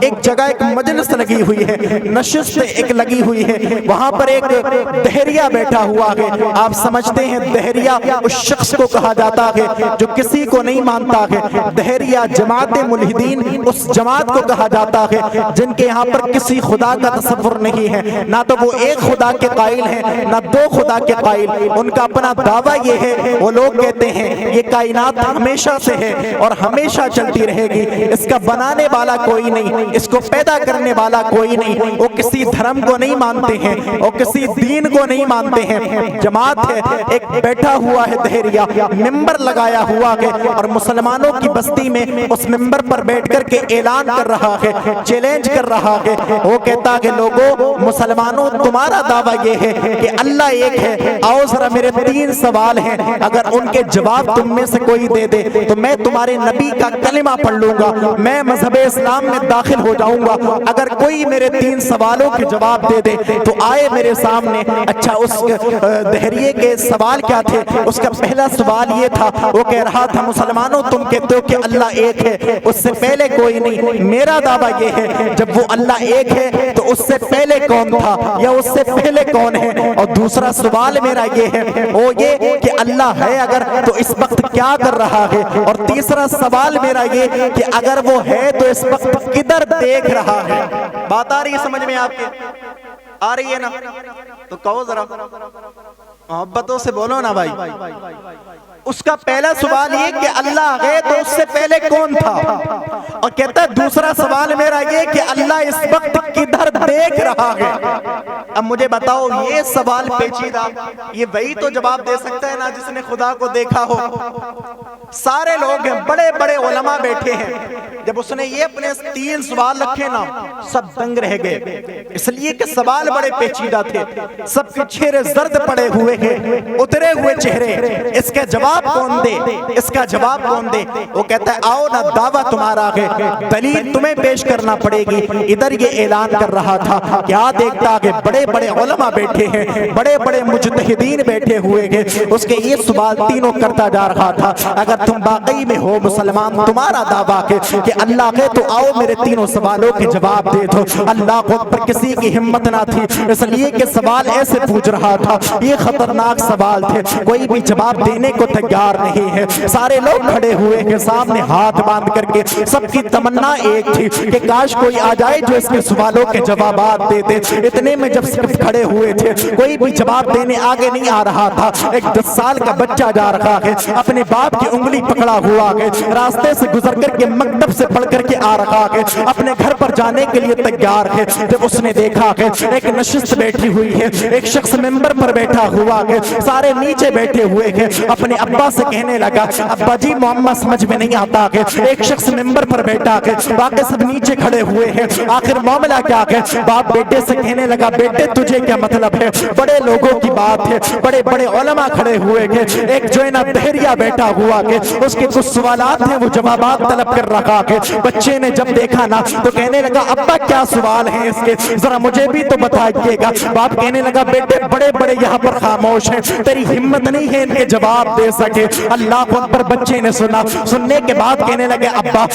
ایک جگہ ایک مجلس لگی ہوئی ہے، نشست ایک لگی ہوئی ہے، وہاں پر ایک دہریہ بیٹھا ہوا ہے۔ آپ سمجھتے ہیں دہریہ اس شخص کو کہا جاتا ہے جو کسی کو نہیں مانتا ہے۔ دہریہ جماعت ملحدین اس جماعت کو کہا جاتا ہے جن کے یہاں پر کسی خدا کا تصور نہیں ہے، نہ تو وہ ایک خدا کے قائل ہیں نہ دو خدا کے قائل۔ ان کا اپنا دعویٰ یہ ہے، وہ لوگ کہتے ہیں یہ کائنات ہمیشہ سے ہے اور ہمیشہ چلتی رہے گی، اس کا بنانے والا کوئی نہیں، اس کو پیدا کرنے والا کوئی نہیں۔ وہ کسی دھرم کو نہیں مانتے ہیں، وہ کسی دین کو نہیں مانتے ہیں۔ جماعت ہے، ایک بیٹھا ہوا ہے دہریہ، ممبر لگایا ہوا ہے اور مسلمانوں کی بستی میں اس ممبر پر بیٹھ کر کے اعلان کر رہا ہے، چیلنج کر رہا ہے۔ وہ کہتا ہے کہ لوگوں، مسلمانوں، تمہارا دعویٰ یہ ہے کہ اللہ ایک ہے، آؤ ذرا میرے 3 سوال ہیں، اگر ان کے جواب تم میں سے کوئی دے دے تو میں تمہارے نبی کا کلمہ پڑھ لوں گا، میں مذہب اسلام میں داخل ہو جاؤں گا۔ اگر کوئی میرے 3 سوالوں کے جواب دے دے تو آئے میرے سامنے۔ اچھا، اس دہریے کے سوال کیا تھے؟ اس کا پہلا سوال یہ تھا، وہ کہہ رہا تھا مسلمانوں تم کہتے ہو کہ اللہ ایک ہے، اس سے پہلے کوئی نہیں۔ میرا دعویٰ یہ ہے جب وہ اللہ ایک ہے تو اس سے پہلے کون تھا یا اس سے پہلے کون ہے؟ اور دوسرا سوال میرا یہ ہے، وہ یہ کہ اللہ ہے اگر تو اس وقت کیا کر رہا ہے؟ اور تیسرا سوال میرا یہ کہ اگر وہ ہے تو اس وقت کدھر دیکھ رہا ہے؟ بات آ رہی ہے سمجھ میں آپ کے؟ آ رہی ہے نا؟ تو کہو ذرا، محبتوں سے بولو نا بھائی۔ اس کا پہلا سوال یہ کہ اللہ ہے تو اس سے پہلے کون تھا، اور کہتا ہے دوسرا سوال میرا یہ کہ اللہ اس وقت کدھر دیکھ رہا ہے۔ اب مجھے بتاؤ، یہ سوال پیچیدہ، یہ وہی تو جواب دے سکتا ہے نا جس نے خدا کو دیکھا ہو۔ سارے لوگ ہیں، بڑے بڑے علماء بیٹھے ہیں، جب اس نے یہ اپنے 3 سوال رکھے نا سب دنگ رہ گئے، اس لیے کہ سوال بڑے پیچیدہ تھے، سب کے چہرے زرد پڑے ہوئے ہیں، اترے ہوئے چہرے۔ اس کے جواب کون دے؟ اس کا جواب کون دے؟ وہ کہتا ہے آؤ نا، دعویٰ تمہارا ہے، دلیل تمہیں پیش کرنا پڑے گی۔ ادھر یہ اعلان کر رہا تھا، کیا دیکھتا کہ بڑے بڑے علماء بیٹھے ہیں، بڑے بڑے مجتہدین بیٹھے ہوئے ہیں۔ اس کے یہ سوال تینوں کرتا جا رہا تھا، اگر تم واقعی میں ہو مسلمان، تمہارا دعویٰ ہے کہ اللہ ہے تو آؤ میرے 3 سوالوں کے جواب دے دو۔ اللہ کو پر کسی کی ہمت نہ تھی، اس لیے کہ سوال ایسے پوچھ رہا تھا، یہ خطرناک سوال تھے، کوئی بھی جواب دینے کو تیار نہیں ہے۔ سارے لوگ کھڑے ہوئے ہیں سامنے ہاتھ باندھ کر کے، سب کی تمنا ایک تھی کہ کاش کوئی آ جائے جو اس کے سوالوں کے جوابات دے دے۔ اتنے میں جب صرف کھڑے ہوئے تھے، کوئی بھی جواب دینے آگے نہیں آ رہا تھا۔ ایک 10 سال کا بچہ جا رہا ہے، اپنے باپ کی انگلی پکڑا ہوا ہے، راستے سے گزر کر کے مکتب سے پڑھ کر کے آ رہا ہے، اپنے گھر پر جانے کے لیے تیار ہے۔ جب اس نے دیکھا ہے ایک نشست بیٹھی ہوئی ہے، ایک شخص ممبر پر بیٹھا ہوا ہے، سارے نیچے بیٹھے ہوئے ہیں، اپنے ابا سے کہنے لگا ابا جی معاملہ سمجھ میں نہیں آتا ہے۔ ایک شخص ممبر پر بیٹھا ہے، باقی سب نیچے کھڑے ہوئے ہیں، آخر معاملہ کیا ہے؟ باپ بیٹے سے کہنے لگا بیٹے تجھے کیا مطلب ہے؟ بڑے لوگوں کی بات ہے، بڑے بڑے علماء کھڑے ہوئے ہیں، ایک جو ہے نا دہریہ بیٹھا ہوا ہے، اس کے کچھ سوالات ہیں وہ جوابات طلب کر رہا ہے۔ بچے نے جب دیکھا نا تو کہنے لگا ابا کیا سوال ہیں اس کے، ذرا مجھے بھی تو بتائیے گا۔ باپ کہنے لگا بیٹے بڑے بڑے یہاں پر خاموش ہیں، تیری ہمت نہیں ہے ان کے جواب دے سکے۔ اللہ اکبر، بچے نے سنا، سننے کے بعد کہنے لگے ابا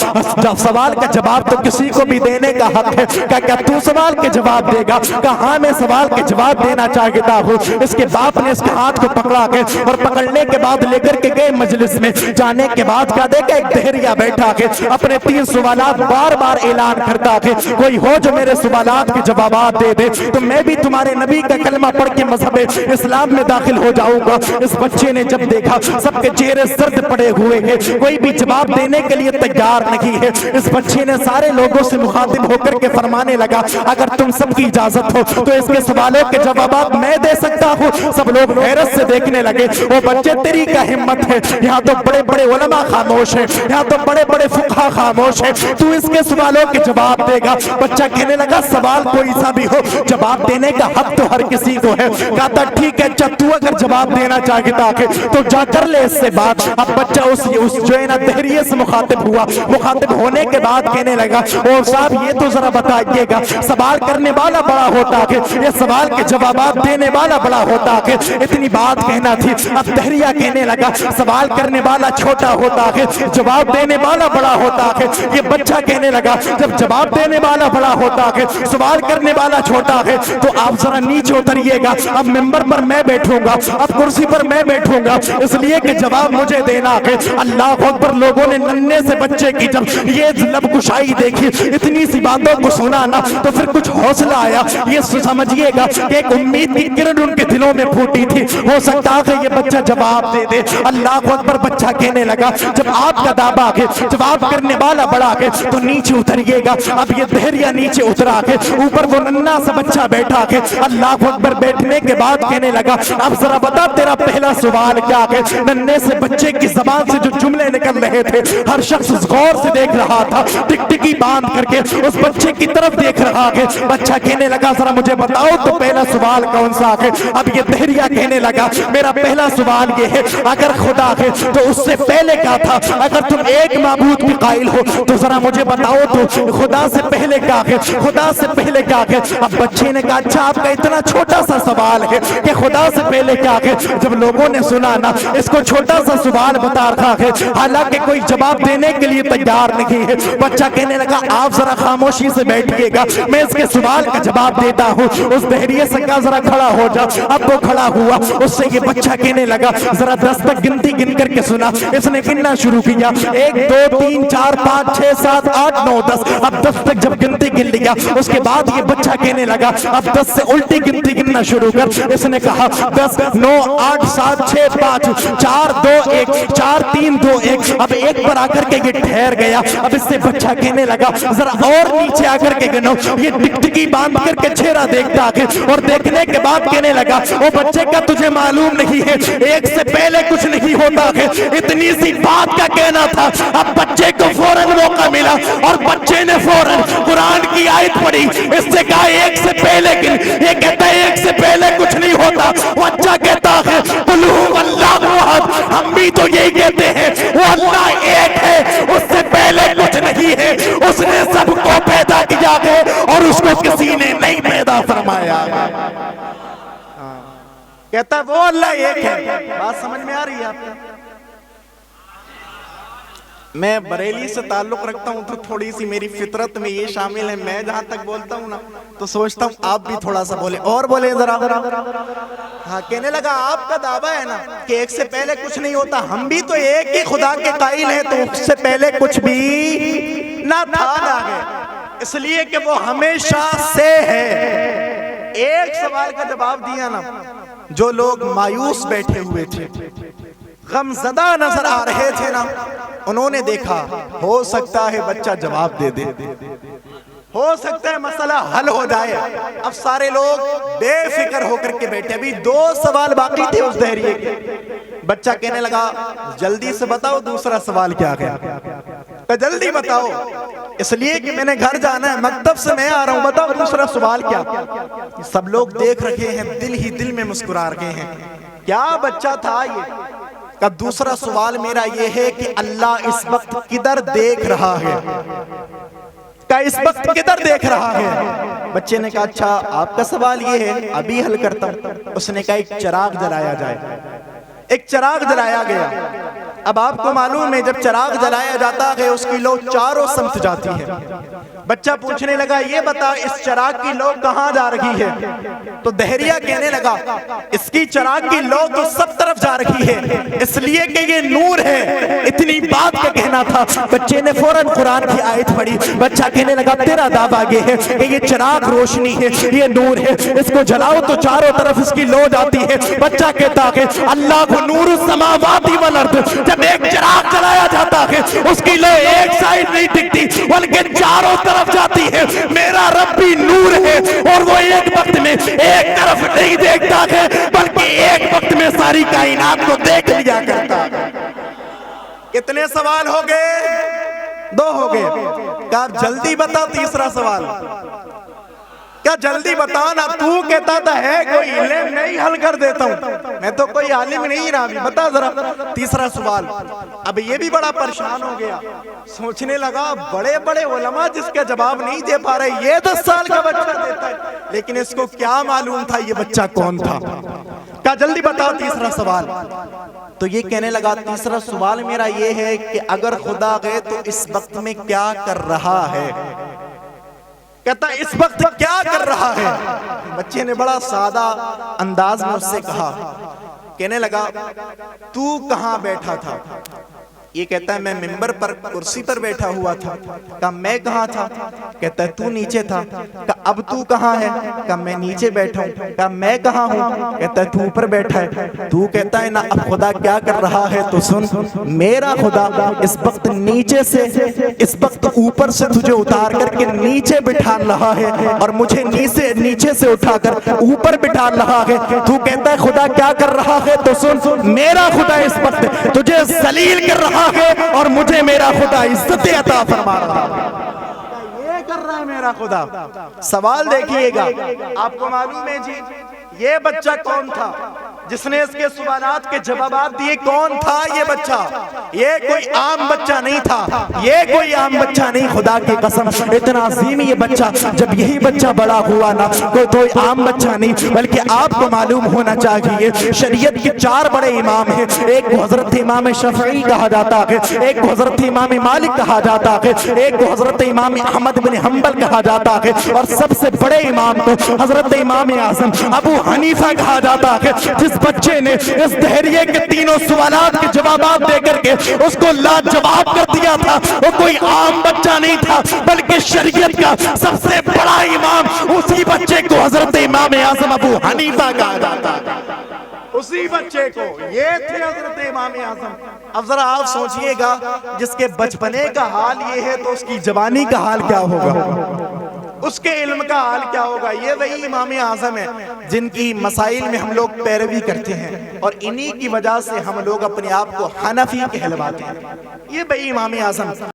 سوال کا جواب تو کسی کو بھی دینے کا حق ہے، کیا تو سوال کے جواب دے گا؟ کہا ہاں میں سوال کے جواب دینا چاہتا ہوں۔ اس کے باپ نے اس کے ہاتھ کو پکڑا کے اور پکڑنے کے بعد لے کر کے گئے مجلس میں۔ جانے کے بعد کیا دیکھا ایک دہریہ بیٹھا کے اپنے 3 سوالات بار بار اعلان کرتا ہے، کوئی ہو جو میرے سوالات کے جوابات دے دے تو میں بھی تمہارے نبی کا کلمہ پڑھ کے مذہب اسلام میں داخل ہو جاؤں گا۔ اس بچے نے جب دیکھا سب کے چہرے زرد پڑے ہوئے ہیں، کوئی بھی جواب دینے کے لیے تیار نہیں ہے۔ اس بچے نے سارے لوگوں سے مخاطب ہو کر کے فرمانے لگا اگر تم سب کی اجازت ہو تو اس کے سوالوں کے جوابات میں دے سکتا ہوں۔ سب لوگ حیرت سے دیکھنے لگے، وہ بچے تیری کیا ہمت ہے؟ یہاں تو بڑے بڑے علماء خاموش ہیں، یہاں تو بڑے بڑے فقہا خاموش ہیں، تو اس کے سوالوں کے جواب دے گا؟ بچہ کہنے لگا سوال کوئی سا بھی ہو، جواب دینے کا حق تو ہر کسی کو ہے۔ کہا تھا ٹھیک ہے، تو اگر جواب دینا چاہتا ہے تو جا کر لے اس سے بات۔ اب بچہ اس جو ہے نا دہریے سے مخاطب ہوا، مخاطب ہونے کے بعد کہنے لگا اور صاحب یہ تو ذرا بتائیے گا، سوال کرنے والا بڑا ہوتا ہے یہ سوال کے جوابات دینے والا بڑا ہوتا ہے، اتنی بات کہنا تھی۔ اب دہریہ کہنے لگا سوال کرنے والا چھوٹا ہوتا ہے، جواب دینے والا بڑا ہوتا ہے۔ یہ بچہ کہنے لگا جب جواب دینے والا بڑا ہوتا ہے، سوال کرنے والا چھوٹا ہے، تو آپ ذرا نیچے اتریے گا، اب ممبر پر میں بیٹھوں گا، اب کرسی پر میں بیٹھوں گا، اس لیے کہ جواب مجھے دینا ہے۔ اللہ اکبر۔ لوگوں نے ننھے سے بچے کی جب یہ لب کشائی دیکھی، اتنی سی باتوں کو سنا نا، تو پھر کچھ حوصلہ آیا۔ یہ سمجھئے گا کہ ایک امید کی کرن ان کے دلوں میں پھوٹی تھی، ہو سکتا ہے یہ بچہ جواب دے دے۔ اللہ اکبر۔ بچہ کہنے لگا جب آپ کا دعویٰ ہے جواب کرنے والا بڑا ہے تو نیچے اتریے گا۔ اب یہ دہریہ نیچے اترا ہے، اوپر وہ ننھا سا بچہ بیٹھا ہے۔ اللہ اکبر۔ بیٹھنے کے بعد کہنے لگا اب ذرا بتا تیرا پہلا سوال کیا ہے؟ ننھے سے بچے کی زبان سے جو جملے نکل رہے تھے، ہر شخص غور سے دیکھ رہا تھا، ٹکٹکی باندھ کر کے اس بچے کی طرف دیکھ رہا ہے۔ بچہ کہنے لگا ذرا مجھے بتاؤ تو پہلا سوال کون سا ہے؟ اب یہ دہریہ کہنے لگا میرا پہلا سوال یہ ہے اگر خدا ہے تو اس سے پہلے کیا تھا؟ اگر تم ایک معبود کی قائل ہو تو ذرا مجھے بتاؤ تو خدا سے پہلے کیا ہے؟ خدا سے پہلے کیا ہے؟ اب بچے نے کہا اچھا آپ کا اتنا چھوٹا سا سوال ہے کہ خدا سے پہلے کیا ہے؟ جب لوگوں نے سنا نا اس کو چھوٹا سا سوال بتا رہا ہے، حالانکہ کوئی جواب دینے کے لیے تیار نہیں ہے، بچہ کہنے لگا آپ ذرا خاموشی سے بیٹھئے گا، میں اس کے سوال کا جواب دیتا ہوں۔ اس دہریے سے کہا ذرا کھڑا ہو جا۔ اب وہ کھڑا ہوا، اس سے یہ بچہ کہنے لگا ذرا 10 تک گنتی گن کر کے سنا۔ اس نے گننا شروع کیا 1 2 3 4 5 6 7 8 9 10۔ اب 10 تک جب گنتی گن لیا اس کے بعد یہ بچہ کہنے لگا اب 10 سے الٹی گنتی گننا شروع کر۔ اس نے کہا 10 9 8 7 6 5 4 2 1 4 3 2 1۔ اب ایک پر آ کر کے یہ ٹھہر گیا۔ اب اس سے بچہ کہنے لگا ذرا اور نیچے آ کر کے گنو۔ یہ ٹکٹکی باندھ کر کے چہرہ دیکھتا ہے اور دیکھنے کے بعد کہنے لگا وہ بچے کا تجھے معلوم نہیں ہے ایک سے پہلے کچھ نہیں ہوتا ہے، اتنی سی بات کا کہنا تھا۔ اب بچے کو فوراً موقع ملا اور بچے نے فوراً قرآن کی آیت پڑھی، اس سے کہا ایک سے پہلے گن۔ یہ کہتا ہے ایک سے پہلے کچھ نہیں ہوتا۔ بچہ کہتا ہے قل هو اللہ احد، ہم بھی تو یہی کہتے ہیں وہ اللہ ایک ہے، اس سے پہلے کچھ نہیں ہے، اس نے سب کو پیدا کیا ہے اور اس کو کسی نے نہیں پیدا فرمایا۔ کہتا ہے وہ اللہ ایک ہے۔ بات سمجھ میں آ رہی ہے آپ کو؟ میں بریلی سے تعلق رکھتا ہوں تو تھوڑی سی میری فطرت میں یہ شامل ہے، میں جہاں تک بولتا ہوں نا تو سوچتا ہوں آپ بھی تھوڑا سا بولیں اور بولیں ذرا۔ ہاں کہنے لگا آپ کا دعویٰ ہے نا کہ ایک سے پہلے کچھ نہیں ہوتا، ہم بھی تو ایک ہی خدا کے قائل ہیں، تو اس سے پہلے کچھ بھی نہ تھا نہ ہے، اس لیے کہ وہ ہمیشہ سے ہے۔ ایک سوال کا جواب دیا نا، جو لوگ مایوس بیٹھے ہوئے تھے، غم زدہ نظر آ رہے تھے نا، انہوں نے دیکھا ہو سکتا ہے بچہ جواب دے دے، ہو سکتا ہے مسئلہ حل ہو جائے۔ اب سارے لوگ بے فکر ہو کر کے بیٹھے، ابھی 2 سوال باقی تھے اس دہریے کے۔ بچہ کہنے لگا جلدی سے بتاؤ دوسرا سوال کیا ہے؟ کہ جلدی بتاؤ، اس لیے کہ میں نے گھر جانا ہے، مکتب سے میں آ رہا ہوں، بتاؤ دوسرا سوال کیا؟ سب لوگ دیکھ رکھے ہیں، دل ہی دل میں مسکرا رہے ہیں، کیا بچہ تھا یہ؟ کہ دوسرا سوال میرا یہ ہے کہ اللہ اس وقت کدھر دیکھ رہا ہے؟ کہ اس وقت کدھر دیکھ رہا ہے؟ بچے نے کہا اچھا آپ کا سوال یہ ہے، ابھی حل کرتا ہوں۔ اس نے کہا ایک چراغ جلایا جائے۔ ایک چراغ جلایا گیا۔ اب آپ کو معلوم ہے جب چراغ جلایا جاتا ہے اس کی لو چاروں سمت جاتی ہے۔ بچہ پوچھنے لگا یہ بتا اس چراغ کی لو کہاں جا رہی ہے؟ تو دہریہ کہنے لگا اس کی چراغ کی لو تو سب طرف جا رہی ہے، اس لیے کہ یہ نور ہے۔ اتنی بات کا کہنا تھا، بچے نے فوراً قرآن کی آیت پڑھی۔ بچہ کہنے لگا تیرا دعویٰ یہ ہے کہ یہ چراغ روشنی ہے، یہ نور ہے، اس کو جلاؤ تو چاروں طرف اس کی لو جاتی ہے۔ بچہ کہتا ہے اللہ کو نور السماوات والارض، جب ایک چراغ جلایا جاتا ہے اس کی لو ایک سائڈ نہیں ٹکتی بلکہ چاروں طرف جاتی ہے۔ میرا رب بھی نور ہے اور وہ ایک وقت میں ایک طرف نہیں دیکھتا ہے بلکہ ایک وقت میں ساری کائنات کو دیکھ لیا کرتا ہے۔ کتنے سوال ہو گئے؟ 2 ہو گئے۔ کہ آپ جلدی بتا تیسرا سوال۔ کیا جلدی بتا نا، تو کہتا تھا ہے کوئی علم نہیں حل کر دیتا ہوں، میں تو کوئی عالم نہیں رہا بھی، بتا ذرا تیسرا سوال۔ اب یہ بھی بڑا پریشان ہو گیا، سوچنے لگا بڑے بڑے علماء جس کا جواب نہیں دے پا رہے، یہ 10 سال کا بچہ دیتا ہے، لیکن اس کو کیا معلوم تھا یہ بچہ کون تھا؟ کیا جلدی بتا تیسرا سوال۔ تو یہ کہنے لگا تیسرا سوال میرا یہ ہے کہ اگر خدا گئے تو اس وقت میں کیا کر رہا ہے؟ کہتا اس وقت کیا کر رہا ہے؟ بچے نے بڑا سادہ انداز میں اس سے کہا، کہنے لگا تو کہاں بیٹھا تھا؟ یہ کہتا ہے میں منبر پر کرسی پر بیٹھا ہوا تھا۔ کہا میں کہاں تھا؟ کہتا ہے تو نیچے تھا۔ کہا اب تو کہاں ہے؟ کہا میں نیچے بیٹھا ہوں۔ کہا میں کہاں ہوں؟ کہتا ہے تو اوپر بیٹھا ہے۔ تو کہتا ہے نا اب خدا کیا کر رہا ہے تو سن، میرا خدا اس وقت نیچے سے اس وقت اوپر سے تجھے اتار کر کے نیچے بٹھا رہا ہے اور مجھے نیچے سے اٹھا کر اوپر بٹھا رہا ہے۔ تو کہتا ہے خدا کیا کر رہا ہے تو سن، میرا خدا اس وقت تجھے ذلیل کر رہا ہے اور مجھے میرا خدا عزت عطا فرما رہا ہے۔ یہ کر رہا ہے میرا خدا۔ سوال دیکھیے گا، آپ کو معلوم ہے جی یہ بچہ کون تھا جس نے اس کے سوالات کے جوابات دیے؟ کون تھا یہ بچہ؟ یہ کوئی عام بچہ نہیں تھا، یہ کوئی عام بچہ نہیں، خدا کی قسم اتنا عظیم یہ بچہ، جب یہی بچہ بڑا ہوا نا کوئی عام بچہ نہیں، بلکہ آپ کو معلوم ہونا چاہیے شریعت کے 4 بڑے امام ہیں، ایک کو حضرت امام شافعی کہا جاتا ہے، ایک کو حضرت امام مالک کہا جاتا ہے، ایک کو حضرت امام احمد بن حنبل کہا جاتا ہے، اور سب سے بڑے امام کو حضرت امام اعظم ابو حنیفہ کہا جاتا ہے، جس بچے نے اس دہریے کے تینوں سوالات کے جوابات دے کر کے اس کو لاجواب کر دیا تھا، وہ کوئی عام بچہ نہیں تھا بلکہ شریعت کا سب سے بڑا امام، اسی بچے کو حضرت امام اعظم ابو حنیفہ کہا جاتا ہے، اسی بچے کو، یہ تھے حضرت امام اعظم۔ اب ذرا آپ سوچئے گا جس کے بچپنے کا حال یہ ہے تو اس کی جوانی کا حال کیا ہوگا، اس کے علم کا حال کیا ہوگا؟ یہ وہی امام اعظم ہے جن کی مسائل میں ہم لوگ پیروی کرتے ہیں اور انہی کی وجہ سے ہم لوگ اپنے آپ کو حنفی کہلواتے ہیں، یہ وہی امام اعظم